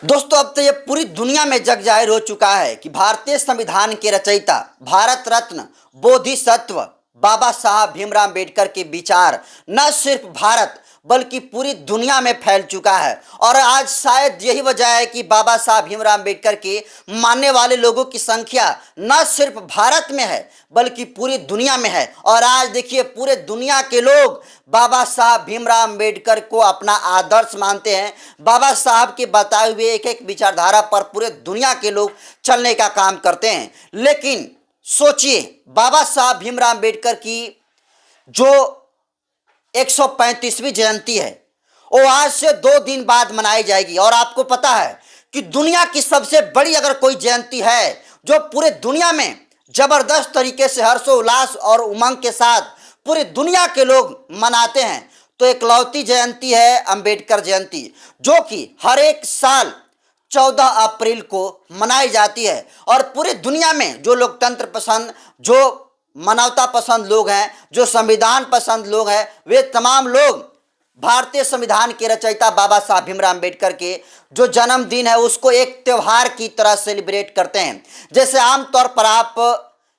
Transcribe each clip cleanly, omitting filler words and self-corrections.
दोस्तों, अब तो ये पूरी दुनिया में जग जाहिर हो चुका है कि भारतीय संविधान के रचयिता, भारत रत्न, बोधिसत्व बाबा साहब भीमराव अम्बेडकर के विचार न सिर्फ भारत बल्कि पूरी दुनिया में फैल चुका है। और आज शायद यही वजह है कि बाबा साहब भीमराव अम्बेडकर के मानने वाले लोगों की संख्या न सिर्फ भारत में है बल्कि पूरी दुनिया में है। और आज देखिए, पूरे दुनिया के लोग बाबा साहब भीमराव अम्बेडकर को अपना आदर्श मानते हैं। बाबा साहब के बताए हुए एक एक विचारधारा पर पूरे दुनिया के लोग चलने का काम करते हैं। लेकिन सोचिए, बाबा साहब भीमराव अम्बेडकर की जो 135वीं जयंती है वो आज से 2 दिन बाद मनाई जाएगी। और आपको पता है कि दुनिया की सबसे बड़ी अगर कोई जयंती है जो पूरे दुनिया में जबरदस्त तरीके से हर्षोल्लास और उमंग के साथ पूरी दुनिया के लोग मनाते हैं, तो इकलौती जयंती है अंबेडकर जयंती, जो कि हर एक साल 14 अप्रैल को मनाई जाती है। और पूरी दुनिया में जो लोकतंत्र पसंद, जो मानवता पसंद लोग हैं, जो संविधान पसंद लोग हैं, वे तमाम लोग भारतीय संविधान के रचयिता बाबा साहब भीमराव अम्बेडकर के जो जन्मदिन है उसको एक त्यौहार की तरह सेलिब्रेट करते हैं। जैसे आमतौर पर आप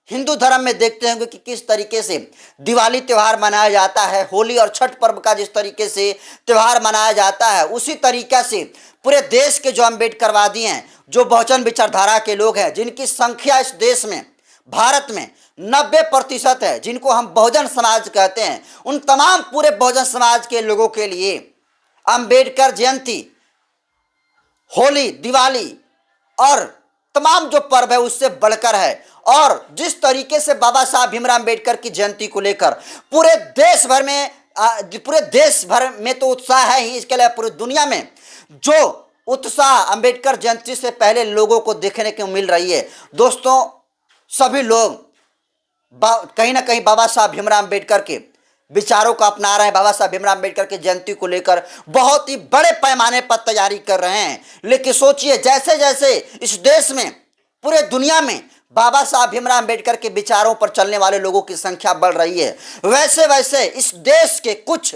हिंदू धर्म में देखते होंगे कि किस तरीके से दिवाली त्यौहार मनाया जाता है, होली और छठ पर्व का जिस तरीके से त्यौहार मनाया जाता है, उसी तरीका से पूरे देश के जो अम्बेडकरवादी हैं, जो बहुजन विचारधारा के लोग हैं, जिनकी संख्या इस देश में, भारत में 90% है, जिनको हम बहुजन समाज कहते हैं, उन तमाम पूरे बहुजन समाज के लोगों के लिए अंबेडकर जयंती, होली, दिवाली और तमाम जो पर्व है उससे बढ़कर है। और जिस तरीके से बाबा साहब भीमराव अम्बेडकर की जयंती को लेकर पूरे देश भर में तो उत्साह है ही, इसके अलावा पूरी दुनिया में जो उत्साह अंबेडकर जयंती से पहले लोगों को देखने को मिल रही है। दोस्तों, सभी लोग कहीं ना कहीं बाबा साहब भीमराव अम्बेडकर के विचारों को अपना रहे हैं। बाबा साहब भीमराव अम्बेडकर की जयंती को लेकर बहुत ही बड़े पैमाने पर तैयारी कर रहे हैं। लेकिन सोचिए, जैसे जैसे इस देश में, पूरे दुनिया में बाबा साहब भीमराव अम्बेडकर के विचारों पर चलने वाले लोगों की संख्या बढ़ रही है, वैसे वैसे इस देश के कुछ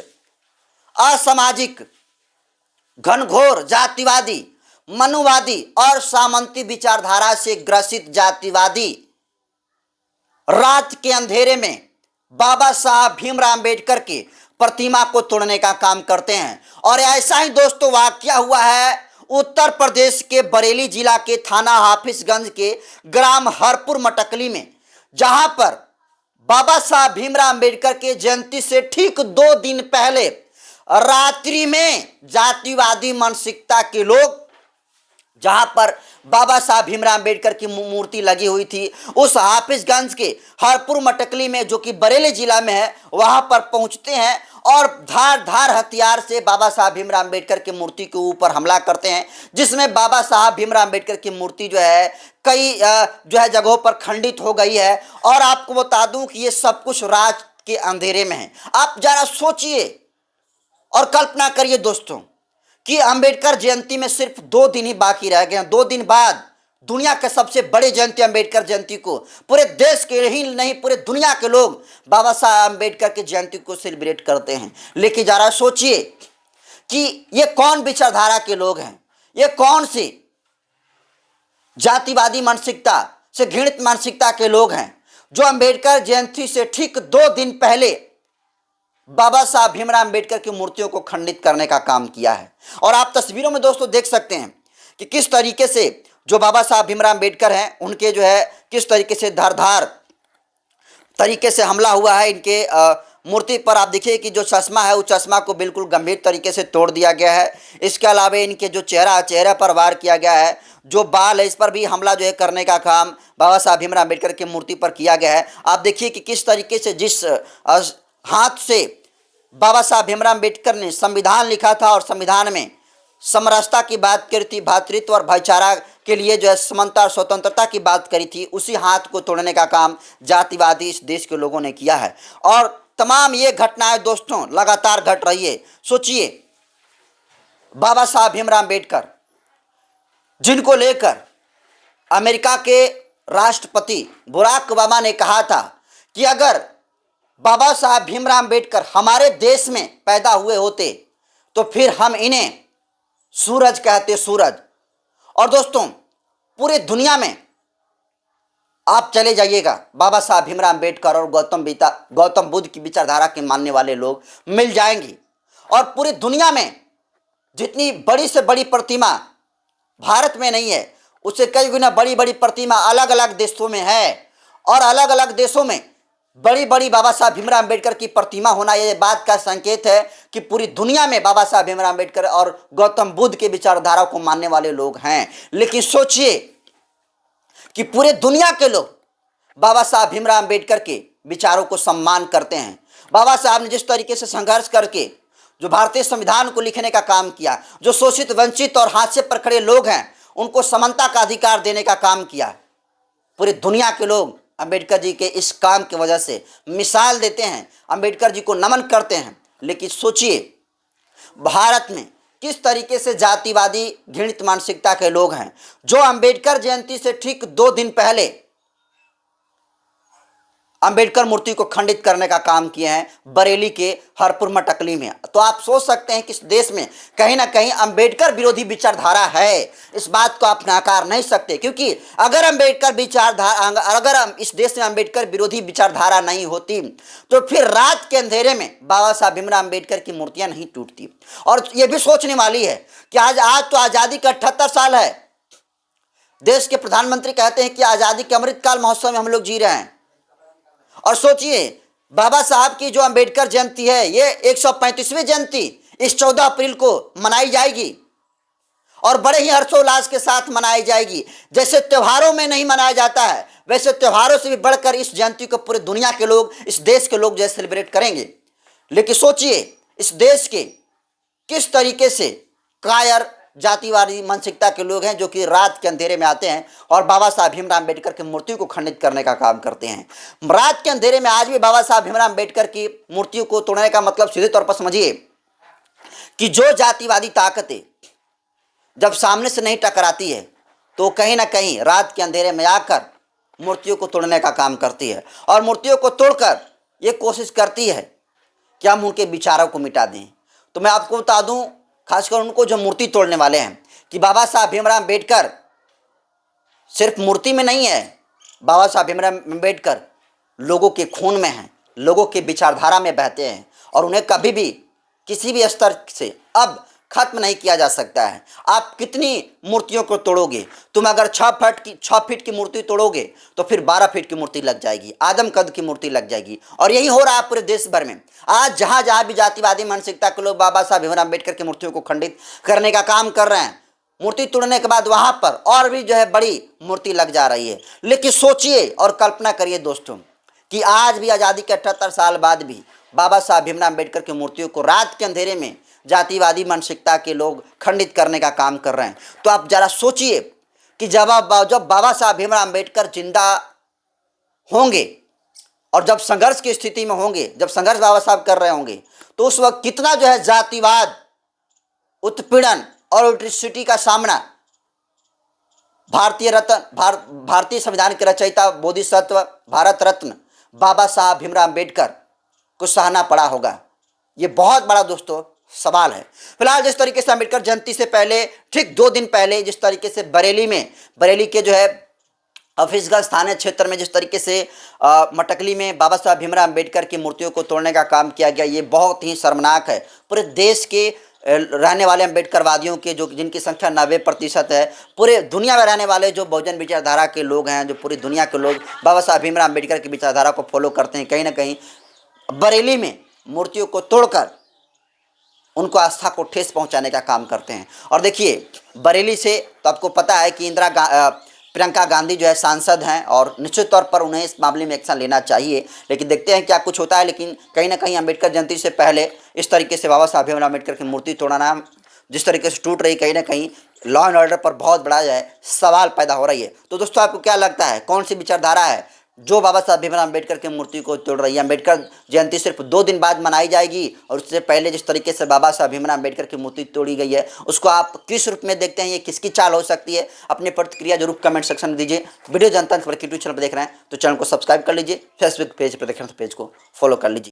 असामाजिक, घनघोर जातिवादी, मनुवादी और सामंती विचारधारा से ग्रसित जातिवादी रात के अंधेरे में बाबा साहब भीमराव अम्बेडकर की प्रतिमा को तोड़ने का काम करते हैं। और ऐसा ही दोस्तों वाकया हुआ है उत्तर प्रदेश के बरेली जिला के थाना हाफिजगंज के ग्राम हरपुर मटकली में, जहां पर बाबा साहब भीमराव अम्बेडकर के जयंती से ठीक 2 दिन पहले रात्रि में जातिवादी मानसिकता के लोग, जहां पर बाबा साहब भीमराव अम्बेडकर की मूर्ति लगी हुई थी, उस हाफिजगंज के हरपुर मटकली में, जो कि बरेली जिला में है, वहां पर पहुंचते हैं और धार धार हथियार से बाबा साहब भीमराव अम्बेडकर की मूर्ति के ऊपर हमला करते हैं, जिसमें बाबा साहब भीमराव अम्बेडकर की मूर्ति जो है कई जगहों पर खंडित हो गई है। और आपको बता दूं कि ये सब कुछ रात के अंधेरे में है। आप जरा सोचिए और कल्पना करिए दोस्तों कि अंबेडकर जयंती में सिर्फ 2 दिन ही बाकी रह गए हैं। 2 दिन बाद दुनिया के सबसे बड़े जयंती अंबेडकर जयंती को पूरे देश के ही नहीं, पूरे दुनिया के लोग बाबा साहब अंबेडकर की जयंती को सेलिब्रेट करते हैं। लेकिन जरा सोचिए कि ये कौन विचारधारा के लोग हैं, ये कौन सी जातिवादी मानसिकता से घृणित मानसिकता के लोग हैं जो अंबेडकर जयंती से ठीक 2 दिन पहले बाबा साहब भीमराव अम्बेडकर की मूर्तियों को खंडित करने का काम किया है। और आप तस्वीरों में दोस्तों देख सकते हैं कि किस तरीके से जो बाबा साहब भीमराव अम्बेडकर हैं उनके जो है किस तरीके से धारदार तरीके से हमला हुआ है इनके मूर्ति पर। आप देखिए कि जो चश्मा है उस चश्मा को बिल्कुल गंभीर तरीके से तोड़ दिया गया है। इसके अलावा इनके जो चेहरा पर वार किया गया है, जो बाल है इस पर भी हमला जो है करने का काम बाबा साहब भीमराव अम्बेडकर की मूर्ति पर किया गया है। आप देखिए कि किस तरीके से जिस हाथ से बाबा साहब भीमराव अम्बेडकर ने संविधान लिखा था और संविधान में समरसता की बात करी थी, भातृत्व और भाईचारा के लिए जो है समानता और स्वतंत्रता की बात करी थी, उसी हाथ को तोड़ने का काम जातिवादी इस देश के लोगों ने किया है। और तमाम ये घटनाएं दोस्तों लगातार घट रही है। सोचिए, बाबा साहब भीमराव अम्बेडकर, जिनको लेकर अमेरिका के राष्ट्रपति बराक ओबामा ने कहा था कि अगर बाबा साहब भीमराव अम्बेडकर हमारे देश में पैदा हुए होते तो फिर हम इन्हें सूरज कहते, सूरज। और दोस्तों, पूरे दुनिया में आप चले जाइएगा, बाबा साहब भीमराव अम्बेडकर और गौतम बुद्ध की विचारधारा के मानने वाले लोग मिल जाएंगे। और पूरी दुनिया में जितनी बड़ी से बड़ी प्रतिमा भारत में नहीं है, उससे कई गुना बड़ी बड़ी प्रतिमा अलग अलग देशों में है। और अलग अलग देशों में बड़ी बड़ी बाबा साहब भीमराव अम्बेडकर की प्रतिमा होना ये बात का संकेत है कि पूरी दुनिया में बाबा साहब भीमराव अम्बेडकर और गौतम बुद्ध के विचारधारा को मानने वाले लोग हैं। लेकिन सोचिए कि पूरे दुनिया के लोग बाबा साहब भीमराव अम्बेडकर के विचारों को सम्मान करते हैं। बाबा साहब ने जिस तरीके से संघर्ष करके जो भारतीय संविधान को लिखने का काम किया, जो शोषित, वंचित और हाशिए पर खड़े लोग हैं उनको समानता का अधिकार देने का काम किया, पूरी दुनिया के लोग अंबेडकर जी के इस काम की वजह से मिसाल देते हैं, अंबेडकर जी को नमन करते हैं। लेकिन सोचिए भारत में किस तरीके से जातिवादी घृणित मानसिकता के लोग हैं जो अंबेडकर जयंती से ठीक 2 दिन पहले अंबेडकर मूर्ति को खंडित करने का काम किए हैं बरेली के हरपुर मटकली में। तो आप सोच सकते हैं कि इस देश में कहीं ना कहीं अंबेडकर विरोधी विचारधारा है। इस बात को आप नकार नहीं सकते, क्योंकि अगर इस देश में अंबेडकर विरोधी विचारधारा नहीं होती तो फिर रात के अंधेरे में बाबा साहब भीमराव अम्बेडकर की मूर्तियां नहीं टूटती। और ये भी सोचने वाली है कि आज तो आज़ादी का 78 साल है। देश के प्रधानमंत्री कहते हैं कि आज़ादी के अमृतकाल महोत्सव में हम लोग जी रहे हैं। और सोचिए बाबा साहब की जो अंबेडकर जयंती है ये 135वीं जयंती इस 14 अप्रैल को मनाई जाएगी और बड़े ही हर्षोल्लास के साथ मनाई जाएगी। जैसे त्योहारों में नहीं मनाया जाता है वैसे त्योहारों से भी बढ़कर इस जयंती को पूरी दुनिया के लोग, इस देश के लोग जो है सेलिब्रेट करेंगे। लेकिन सोचिए इस देश के किस तरीके से कायर जातिवादी मानसिकता के लोग हैं जो कि रात के अंधेरे में आते हैं और बाबा साहब भीमराव अम्बेडकर की मूर्ति को खंडित करने का काम करते हैं। रात के अंधेरे में आज भी बाबा साहब भीमराव अम्बेडकर की मूर्तियों को तोड़ने का मतलब सीधे तौर पर समझिए कि जो जातिवादी ताकतें जब सामने से नहीं टकराती है तो कहीं ना कहीं रात के अंधेरे में आकर मूर्तियों को तोड़ने का काम करती है और मूर्तियों को तोड़कर ये कोशिश करती है कि हम उनके विचारों को मिटा दें। तो मैं आपको बता दूं, खासकर उनको जो मूर्ति तोड़ने वाले हैं, कि बाबा साहब भीमराव अम्बेडकर सिर्फ मूर्ति में नहीं है, बाबा साहब भीमराव अम्बेडकर लोगों के खून में हैं, लोगों के विचारधारा में बहते हैं और उन्हें कभी भी किसी भी स्तर से अब खत्म नहीं किया जा सकता है। आप कितनी मूर्तियों को तोड़ोगे, तुम अगर 6 फीट की मूर्ति तोड़ोगे तो फिर 12 फीट की मूर्ति लग जाएगी, आदम कद की मूर्ति लग जाएगी। और यही हो रहा है पूरे देश भर में। आज जहाँ जहाँ भी जातिवादी मानसिकता के लोग बाबा साहब भीमराव अम्बेडकर की मूर्तियों को खंडित करने का काम कर रहे हैं, मूर्ति तोड़ने के बाद वहाँ पर और भी जो है बड़ी मूर्ति लग जा रही है। लेकिन सोचिए और कल्पना करिए दोस्तों कि आज भी आज़ादी के 78 साल बाद भी बाबा साहब भीमराव अम्बेडकर की मूर्तियों को रात के अंधेरे में जातिवादी मानसिकता के लोग खंडित करने का काम कर रहे हैं। तो आप जरा सोचिए कि जब बाबा साहब भीमराव अम्बेडकर जिंदा होंगे और जब संघर्ष की स्थिति में होंगे, जब संघर्ष बाबा साहब कर रहे होंगे, तो उस वक्त कितना जो है जातिवाद, उत्पीड़न और एट्रोसिटी का सामना भारतीय संविधान के रचयिता, बोधिसत्व, भारत रत्न बाबा साहब भीमराव अम्बेडकर को सहना पड़ा होगा। ये बहुत बड़ा दोस्तों सवाल है। फिलहाल जिस तरीके से अम्बेडकर जयंती से पहले ठीक 2 दिन पहले जिस तरीके से बरेली के जो है हफीजगंज थाने क्षेत्र में जिस तरीके से मटकली में बाबा साहब भीमराव अम्बेडकर की मूर्तियों को तोड़ने का काम किया गया, ये बहुत ही शर्मनाक है। पूरे देश के रहने वाले अम्बेडकरवादियों के जो जिनकी संख्या 90% है, पूरे दुनिया में रहने वाले जो बहुजन विचारधारा के लोग हैं, जो पूरी दुनिया के लोग बाबा साहब भीमराव अम्बेडकर की विचारधारा को फॉलो करते हैं, कहीं ना कहीं बरेली में मूर्तियों को तोड़कर उनको आस्था को ठेस पहुंचाने का काम करते हैं। और देखिए बरेली से तो आपको पता है कि प्रियंका गांधी जो है सांसद हैं और निश्चित तौर पर उन्हें इस मामले में एक्शन लेना चाहिए। लेकिन देखते हैं क्या कुछ होता है। लेकिन कहीं ना कहीं अम्बेडकर जयंती से पहले इस तरीके से बाबा साहब भीमराव अम्बेडकर की मूर्ति तोड़ना जिस तरीके से टूट रही, कहीं ना कहीं लॉ एंड ऑर्डर पर बहुत बड़ा जो है सवाल पैदा हो रही है। तो दोस्तों आपको क्या लगता है, कौन सी विचारधारा है जो बाबा साहब भीमराव अम्बेडकर की मूर्ति को तोड़ रही है? अम्बेडकर जयंती सिर्फ 2 दिन बाद मनाई जाएगी और उससे पहले जिस तरीके से बाबा साहब भीमराव अम्बेडकर की मूर्ति तोड़ी गई है उसको आप किस रूप में देखते हैं? ये किसकी चाल हो सकती है? अपनी प्रतिक्रिया जरूर कमेंट सेक्शन में दीजिए। वीडियो जनता पर यूट्यूब चैनल पर देख रहे हैं तो चैनल को सब्सक्राइब कर लीजिए, फेसबुक पेज पर देख रहे हैं तो पेज को फॉलो कर लीजिए।